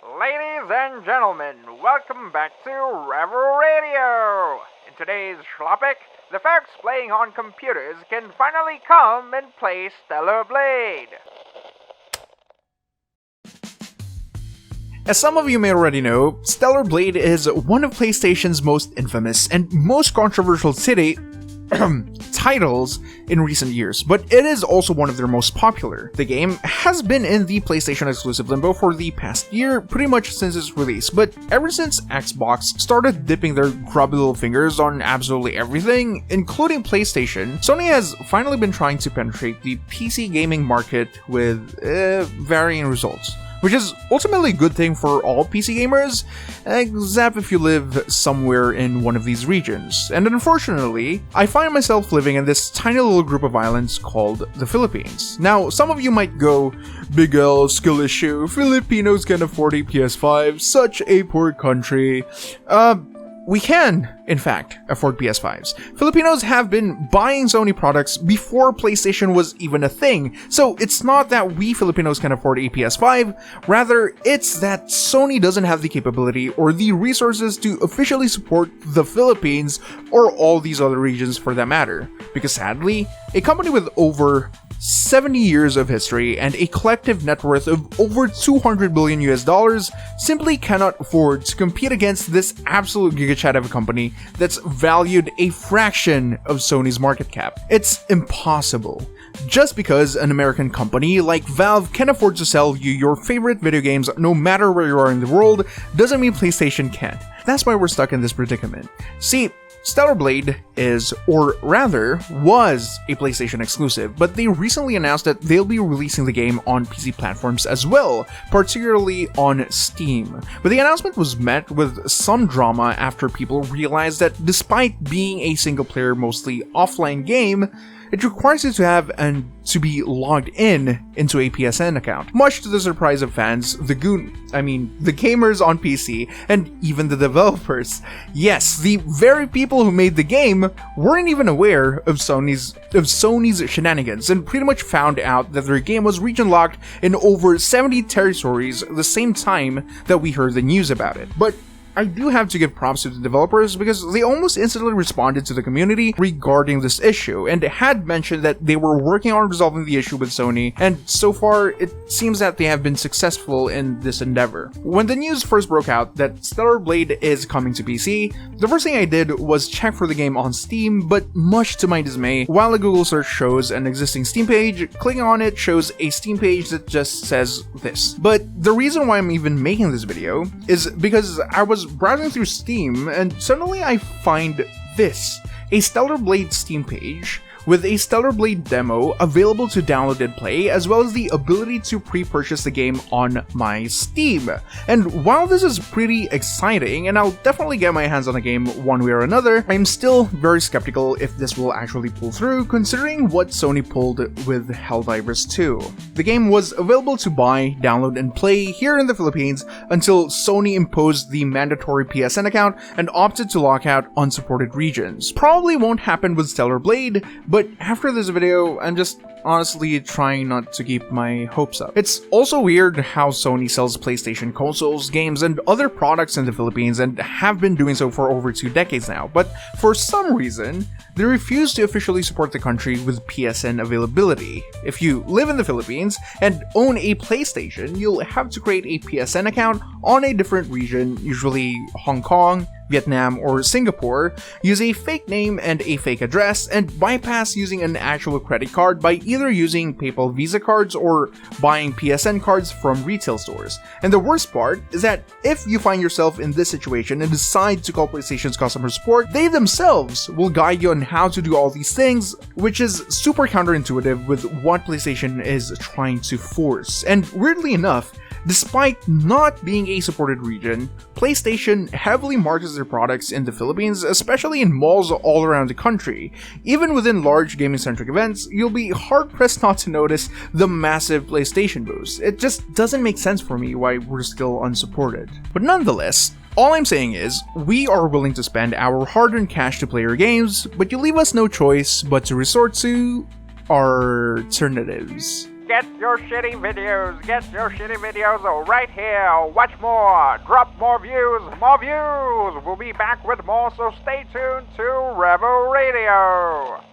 Ladies and gentlemen, welcome back to Rebel Radio! In today's Schlopic, the folks playing on computers can finally come and play Stellar Blade. As some of you may already know, Stellar Blade is one of PlayStation's most infamous and most controversial titles in recent years, but it is also one of their most popular. The game has been in the PlayStation exclusive limbo for the past year, pretty much since its release, but ever since Xbox started dipping their grubby little fingers on absolutely everything, including PlayStation, Sony has finally been trying to penetrate the PC gaming market with varying results. Which is ultimately a good thing for all PC gamers, except if you live somewhere in one of these regions. And unfortunately, I find myself living in this tiny little group of islands called the Philippines. Now, some of you might go, "Big L, skill issue, Filipinos can afford a PS5, such a poor country." We can, in fact, afford PS5s. Filipinos have been buying Sony products before PlayStation was even a thing, so it's not that we Filipinos can afford a PS5, rather it's that Sony doesn't have the capability or the resources to officially support the Philippines or all these other regions for that matter. Because sadly, a company with over 70 years of history and a collective net worth of over $200 billion simply cannot afford to compete against this absolute gigachat of a company that's valued a fraction of Sony's market cap. It's impossible. Just because an American company like Valve can afford to sell you your favorite video games no matter where you are in the world doesn't mean PlayStation can't. That's why we're stuck in this predicament. See, Stellar Blade is, or rather, was a PlayStation exclusive, but they recently announced that they'll be releasing the game on PC platforms as well, particularly on Steam. But the announcement was met with some drama after people realized that despite being a single-player, mostly offline game, it requires you to have and to be logged into a PSN account, much to the surprise of fans, the gamers on PC, and even the developers. Yes, the very people who made the game weren't even aware of Sony's shenanigans, and pretty much found out that their game was region locked in over 70 territories the same time that we heard the news about it. But I do have to give props to the developers because they almost instantly responded to the community regarding this issue and had mentioned that they were working on resolving the issue with Sony, and so far it seems that they have been successful in this endeavor. When the news first broke out that Stellar Blade is coming to PC, the first thing I did was check for the game on Steam, but much to my dismay, while a Google search shows an existing Steam page, clicking on it shows a Steam page that just says this. But the reason why I'm even making this video is because I was browsing through Steam and suddenly I find this, a Stellar Blade Steam page with a Stellar Blade demo available to download and play, as well as the ability to pre-purchase the game on my Steam. And while this is pretty exciting, and I'll definitely get my hands on the game one way or another, I'm still very skeptical if this will actually pull through, considering what Sony pulled with Helldivers 2. The game was available to buy, download, and play here in the Philippines until Sony imposed the mandatory PSN account and opted to lock out unsupported regions. Probably won't happen with Stellar Blade, but after this video, I'm just honestly trying not to keep my hopes up. It's also weird how Sony sells PlayStation consoles, games, and other products in the Philippines and have been doing so for over 2 decades now, but for some reason, they refuse to officially support the country with PSN availability. If you live in the Philippines and own a PlayStation, you'll have to create a PSN account on a different region, usually Hong Kong, Vietnam, or Singapore, use a fake name and a fake address, and bypass using an actual credit card by either using PayPal Visa cards or buying PSN cards from retail stores. And the worst part is that if you find yourself in this situation and decide to call PlayStation's customer support, they themselves will guide you on how to do all these things, which is super counterintuitive with what PlayStation is trying to force. And weirdly enough, despite not being a supported region, PlayStation heavily markets their products in the Philippines, especially in malls all around the country. Even within large gaming-centric events, you'll be hard-pressed not to notice the massive PlayStation booths. It just doesn't make sense for me why we're still unsupported. But nonetheless, all I'm saying is, we are willing to spend our hard-earned cash to play your games, but you leave us no choice but to resort to alternatives. Get your shitty videos right here. Watch more, drop more views, more views. We'll be back with more, so stay tuned to Rebel Radio.